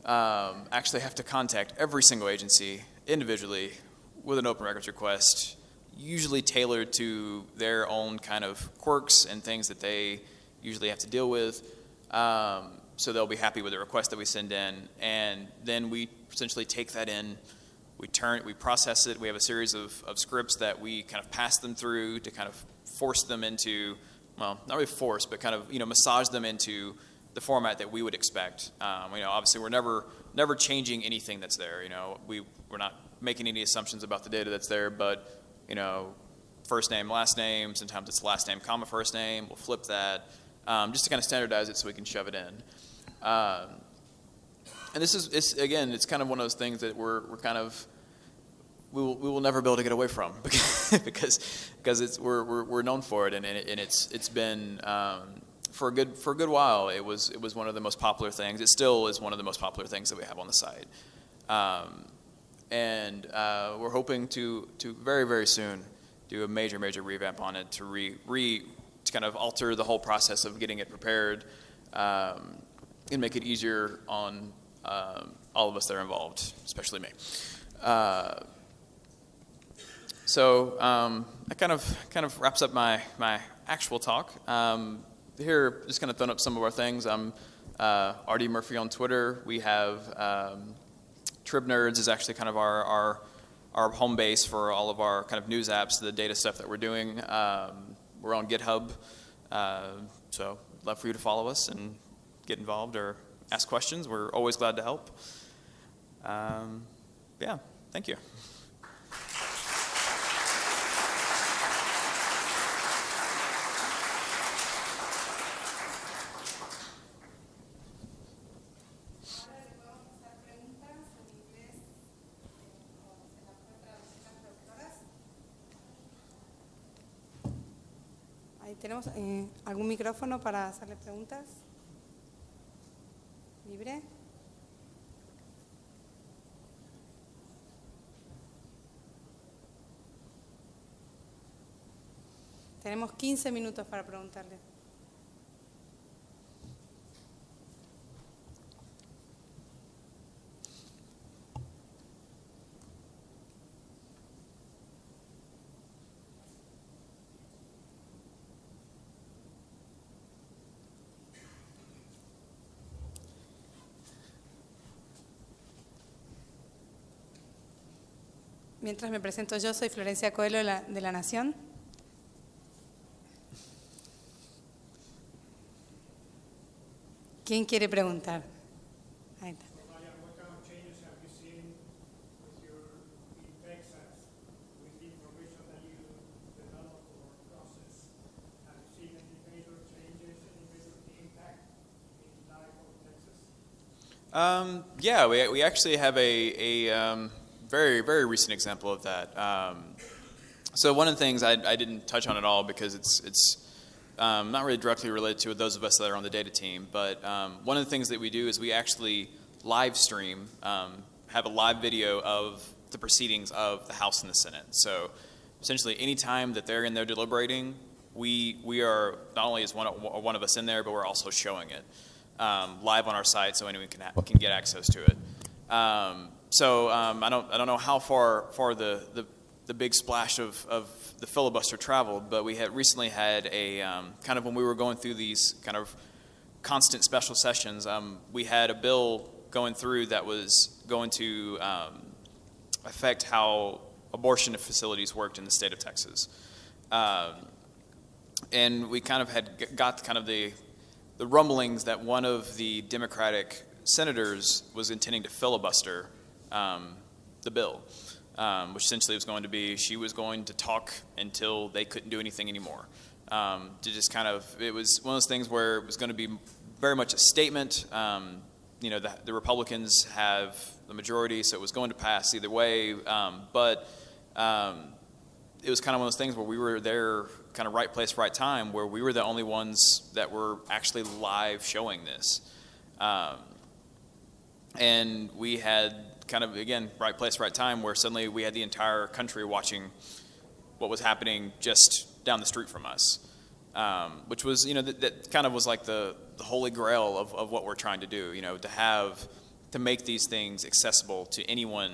actually have to contact every single agency individually with an open records request, usually tailored to their own kind of quirks and things that they usually have to deal with. So they'll be happy with the request that we send in, and then we essentially take that in, we process it. We have a series of scripts that we kind of pass them through to kind of force them into, well, not really force, but kind of massage them into the format that we would expect. Obviously we're never changing anything that's there. We're not making any assumptions about the data that's there, but first name, last name, sometimes it's last name, comma, first name, we'll flip that, just to kind of standardize it so we can shove it in. And it's kind of one of those things that we're kind of, we will never be able to get away from because we're known for it, and it's been for a good while. It was one of the most popular things. It still is one of the most popular things that we have on the site, and we're hoping to very, very soon do a major revamp on it to kind of alter the whole process of getting it prepared, and make it easier on all of us that are involved, especially me. So that kind of wraps up my actual talk. Here, just kind of throwing up some of our things. I'm RD Murphy on Twitter. We have Trib Nerds is actually kind of our home base for all of our kind of news apps, the data stuff that we're doing. We're on GitHub, so love for you to follow us and get involved or ask questions. We're always glad to help. Yeah, thank you. ¿Tenemos algún micrófono para hacerle preguntas? ¿Libre? Tenemos 15 minutos para preguntarle. Mientras me presento yo, soy Florencia Coelho de La Nación. ¿Quién quiere preguntar? Ahí está. What kind of changes have you seen in Texas with the information that you develop or process? Have you seen any major changes, any major impact in life of Texas? Yeah, we actually have a very, very recent example of that. So one of the things I didn't touch on at all because it's not really directly related to those of us that are on the data team, but one of the things that we do is we actually live stream, have a live video of the proceedings of the House and the Senate. So essentially any time that they're in there deliberating, we are, not only is one of us in there, but we're also showing it live on our site so anyone can get access to it. So I don't know how far the big splash of the filibuster traveled, but we had recently had a kind of when we were going through these kind of constant special sessions, we had a bill going through that was going to affect how abortion facilities worked in the state of Texas, and we kind of had got kind of the rumblings that one of the Democratic senators was intending to filibuster the bill, which essentially was going to be she was going to talk until they couldn't do anything anymore. To just kind of, it was one of those things where it was going to be very much a statement. The Republicans have the majority, so it was going to pass either way. But it was kind of one of those things where we were there, kind of right place, right time, where we were the only ones that were actually live showing this. And we had kind of, again, right place, right time, where suddenly we had the entire country watching what was happening just down the street from us, which was, that kind of was like the holy grail of what we're trying to do, to make these things accessible to anyone,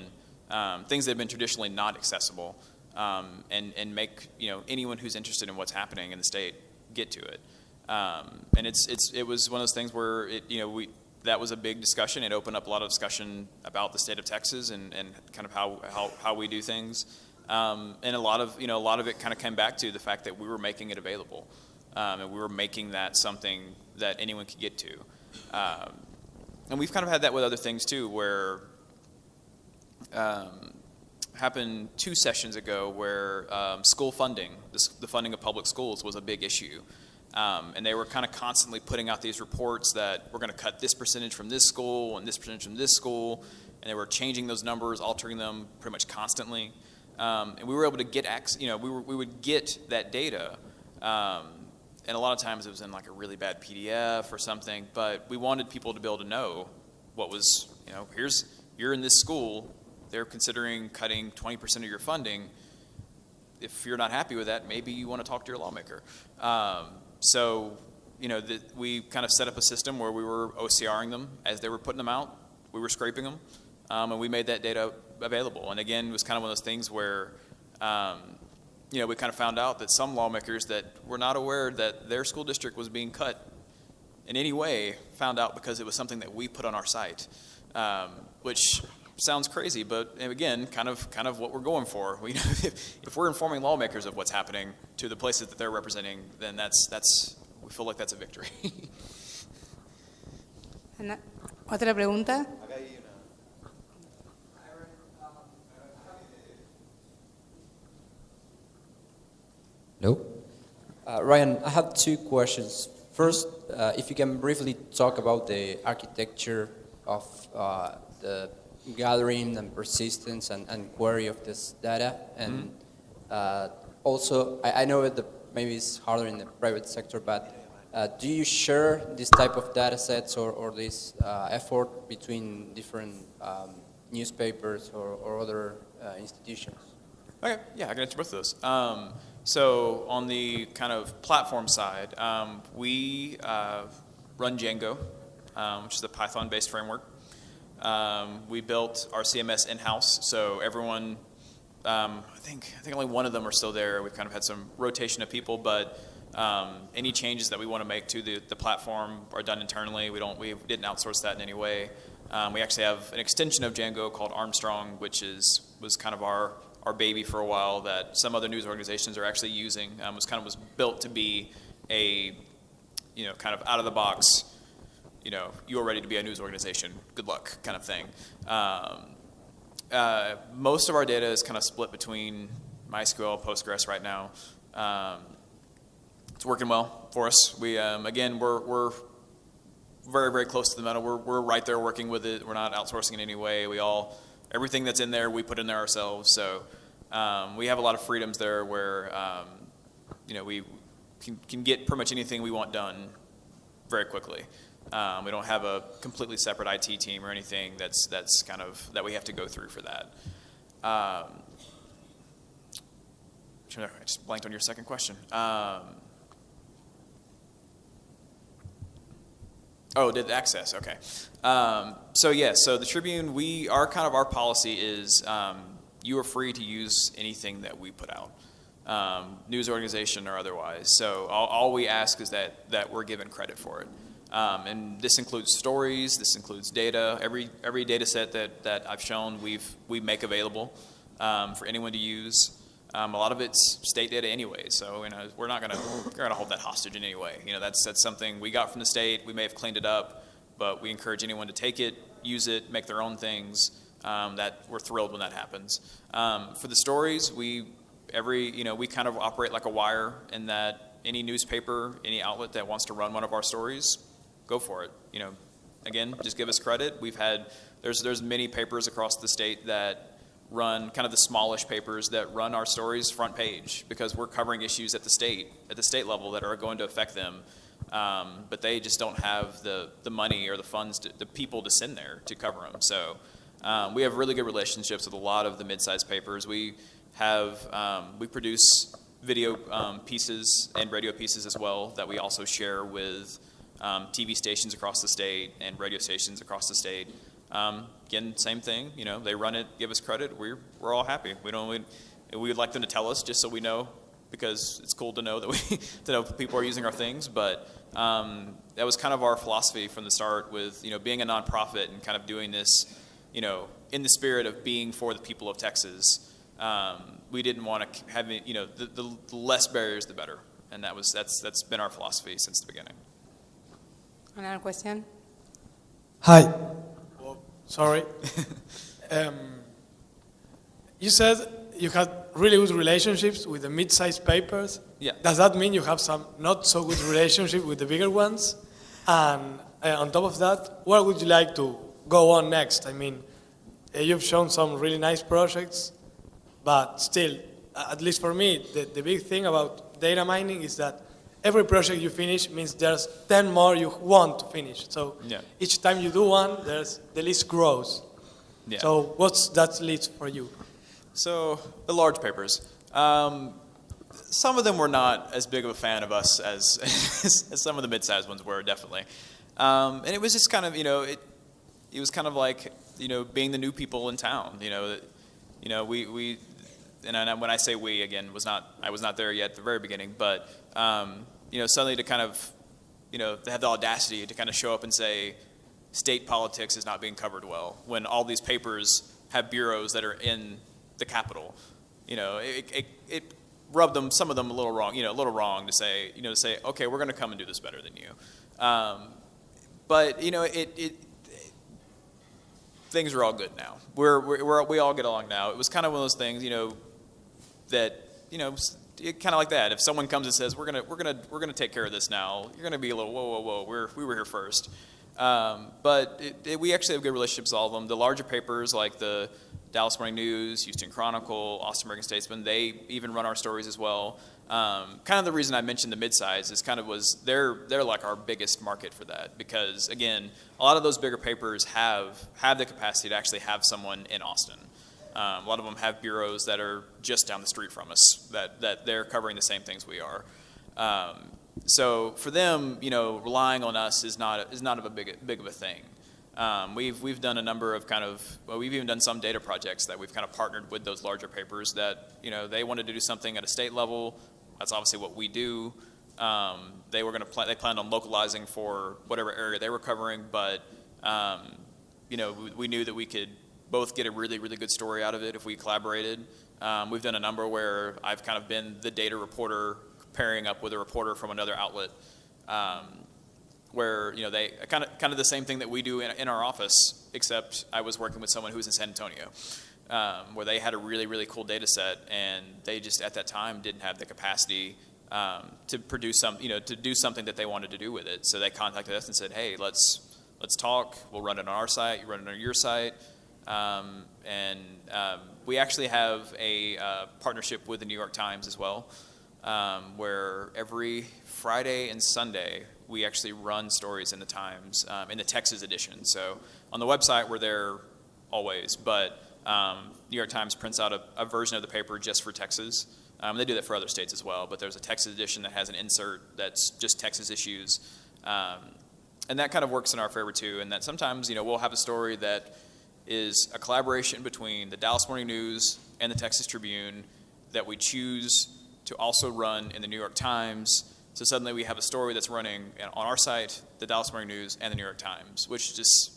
things that have been traditionally not accessible, and make, anyone who's interested in what's happening in the state get to it. And it was one of those things where that was a big discussion. It opened up a lot of discussion about the state of Texas and kind of how we do things. And a lot of it kind of came back to the fact that we were making it available. And we were making that something that anyone could get to. And we've kind of had that with other things too, where happened 2 sessions ago where school funding, the funding of public schools was a big issue. And they were kind of constantly putting out these reports that we're going to cut this percentage from this school and this percentage from this school. And they were changing those numbers, altering them pretty much constantly. And we were able to get we would get that data. And a lot of times it was in like a really bad PDF or something. But we wanted people to be able to know what was, you're in this school. They're considering cutting 20% of your funding. If you're not happy with that, maybe you want to talk to your lawmaker. So, we kind of set up a system where we were OCRing them as they were putting them out. We were scraping them, and we made that data available. And again, it was kind of one of those things where, we kind of found out that some lawmakers that were not aware that their school district was being cut in any way found out because it was something that we put on our site, which sounds crazy, but again, kind of what we're going for. If we're informing lawmakers of what's happening to the places that they're representing, then we feel like that's a victory. ¿Otra pregunta? No. Ryan, I have 2 questions. First, if you can briefly talk about the architecture of the gathering and persistence and query of this data. And also, I know that maybe it's harder in the private sector, but do you share this type of data sets or this effort between different newspapers or other institutions? Okay, yeah, I can answer both of those. So on the kind of platform side, we run Django, which is a Python-based framework. We built our CMS in-house, so everyone, I think only one of them are still there. We've kind of had some rotation of people, but any changes that we want to make to the platform are done internally. We didn't outsource that in any way. We actually have an extension of Django called Armstrong, which was kind of our baby for a while that some other news organizations are actually using. Was built to be a, kind of out of the box, you are ready to be a news organization, good luck kind of thing. Most of our data is kind of split between MySQL, Postgres right now. It's working well for us. We, again, we're very, very close to the metal. We're right there working with it. We're not outsourcing in any way. Everything that's in there, we put in there ourselves. So we have a lot of freedoms there where, we can get pretty much anything we want done very quickly. We don't have a completely separate IT team or anything that's kind of that we have to go through for that. I just blanked on your second question. Did access? Okay. So the Tribune, our policy is you are free to use anything that we put out, news organization or otherwise. So all we ask is that we're given credit for it. And this includes stories, this includes data. Every data set that I've shown, we make available for anyone to use. A lot of it's state data anyway, so we're not gonna hold that hostage in any way. That's something we got from the state. We may have cleaned it up, but we encourage anyone to take it, use it, make their own things. That we're thrilled when that happens. For the stories, we kind of operate like a wire in that any newspaper, any outlet that wants to run one of our stories, go for it. Again, just give us credit. There's many papers across the state that run kind of the smallish papers that run our stories front page because we're covering issues at the state level that are going to affect them, but they just don't have the money or the funds, the people to send there to cover them. So we have really good relationships with a lot of the mid-sized papers. We produce video pieces and radio pieces as well that we also share with TV stations across the state and radio stations across the state. Again, same thing. They run it, give us credit. We're all happy. We would like them to tell us just so we know, because it's cool to know that people are using our things. But that was kind of our philosophy from the start with being a nonprofit and kind of doing this, in the spirit of being for the people of Texas. We didn't want to have the less barriers, the better, and that's been our philosophy since the beginning. Another question. Hi. Well, sorry. You said you had really good relationships with the mid-sized papers. Yeah. Does that mean you have some not so good relationship with the bigger ones? And on top of that, where would you like to go on next? I mean, you've shown some really nice projects, but still, at least for me, the big thing about data mining is that every project you finish means there's 10 more you want to finish. So Yeah. each time you do one, the list grows. Yeah. So what's that list for you? So the large papers, some of them were not as big of a fan of us as as some of the mid-sized ones were, definitely. And it was just kind of, it was kind of like, being the new people in town. We and when I say we, again, I was not there yet at the very beginning, but suddenly to kind of, to have the audacity to kind of show up and say, state politics is not being covered well, when all these papers have bureaus that are in the capital. It rubbed some of them a little wrong to say, okay, we're going to come and do this better than you. But things are all good now. We all get along now. It was kind of one of those things, that kind of like that. If someone comes and says we're gonna take care of this now, you're gonna be a little whoa. We were here first. But we actually have good relationships with all of them. The larger papers like the Dallas Morning News, Houston Chronicle, Austin American Statesman, they even run our stories as well. Kind of the reason I mentioned the mid-size is they're like our biggest market for that, because again, a lot of those bigger papers have the capacity to actually have someone in Austin. A lot of them have bureaus that are just down the street from us that they're covering the same things we are. So for them, relying on us is not of a big of a thing. We've done a number of we've even done some data projects that we've kind of partnered with those larger papers that, they wanted to do something at a state level. That's obviously what we do. They planned on localizing for whatever area they were covering, but, we knew that we could both get a really, really good story out of it if we collaborated. We've done a number where I've kind of been the data reporter pairing up with a reporter from another outlet, where they kind of the same thing that we do in our office, except I was working with someone who was in San Antonio, where they had a really, really cool data set, and they just at that time didn't have the capacity to produce to do something that they wanted to do with it. So they contacted us and said, hey, let's talk. We'll run it on our site. You run it on your site. We actually have a partnership with the New York Times as well, where every Friday and Sunday we actually run stories in the Times, in the Texas edition. So on the website we're there always, but New York Times prints out a version of the paper just for Texas. They do that for other states as well, but there's a Texas edition that has an insert that's just Texas issues. And that kind of works in our favor too, and that sometimes we'll have a story that is a collaboration between the Dallas Morning News and the Texas Tribune that we choose to also run in the New York Times. So suddenly we have a story that's running on our site, the Dallas Morning News, and the New York Times, which just,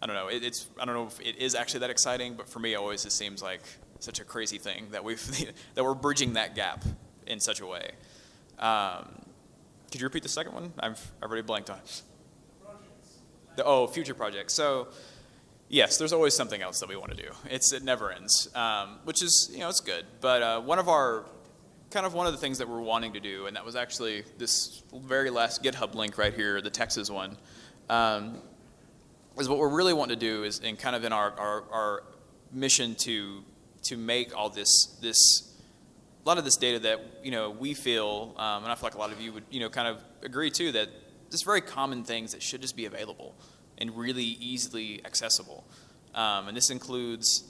I don't know, I don't know if it is actually that exciting, but for me it always just seems like such a crazy thing that we're bridging that gap in such a way. Could you repeat the second one? I've already blanked on it. Future projects. So yes, there's always something else that we want to do. It never ends, which is, it's good. But one of the things that we're wanting to do, and that was actually this very last GitHub link right here, the Texas one, is what we're really wanting to do is in our mission to make all this a lot of this data that we feel, and I feel like a lot of you would kind of agree too, that just very common things that should just be available and really easily accessible. And this includes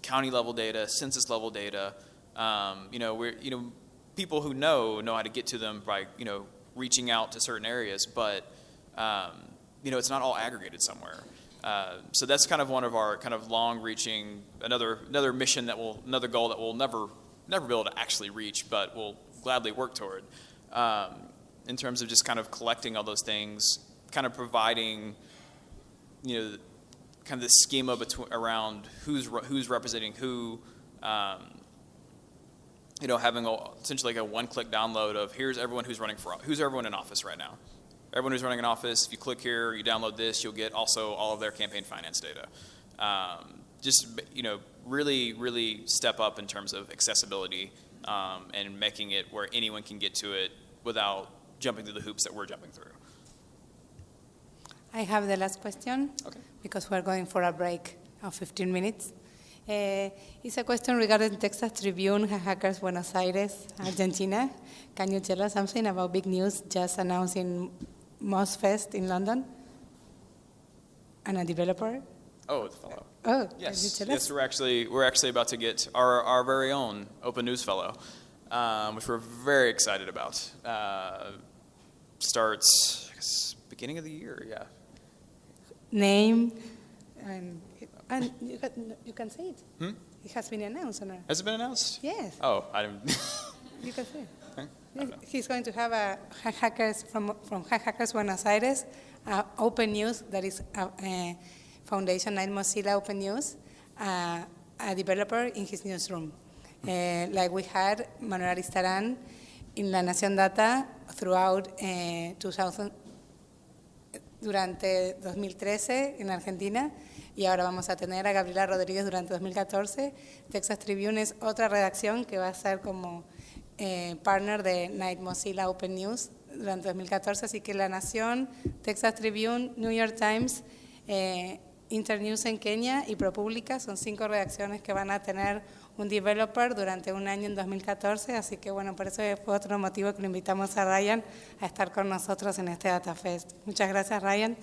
county level data, census level data. People who know how to get to them by reaching out to certain areas, but it's not all aggregated somewhere. So that's kind of one of our kind of long-reaching another mission another goal that we'll never be able to actually reach, but we'll gladly work toward. In terms of just kind of collecting all those things, kind of providing, kind of the schema around who's representing who, having essentially like a one-click download of here's everyone who's everyone in office right now, everyone who's running an office, if you click here, you download this, you'll get also all of their campaign finance data. Just, really, really step up in terms of accessibility and making it where anyone can get to it without jumping through the hoops that we're jumping through. I have the last question, Okay. because we're going for a break of 15 minutes. It's a question regarding Texas Tribune, Hackers Buenos Aires, Argentina. Can you tell us something about big news just announced in MozFest in London? And a developer? Oh, the fellow. Oh, Yes, can you tell us? yes, we're actually about to get our very own Open News Fellow, which we're very excited about. Starts, I guess, beginning of the year, yeah. Name, and you can say it. It has been announced, or not? Has it been announced? Yes, Oh, I didn't. you can say it. Okay. Yes, he's going to have a hackers from Hackers Buenos Aires, Open News, that is Foundation 9 Mozilla Open News, a developer in his newsroom. Like we had Manuel Aristarán in La Nación Data throughout durante 2013 en Argentina, y ahora vamos a tener a Gabriela Rodríguez durante 2014. Texas Tribune es otra redacción que va a ser como partner de Night Mozilla Open News durante 2014, así que La Nación, Texas Tribune, New York Times, Internews en Kenia y ProPublica son 5 redacciones que van a tener un developer durante un año en 2014, así que bueno, por eso fue otro motivo que lo invitamos a Ryan a estar con nosotros en este DataFest. Muchas gracias, Ryan.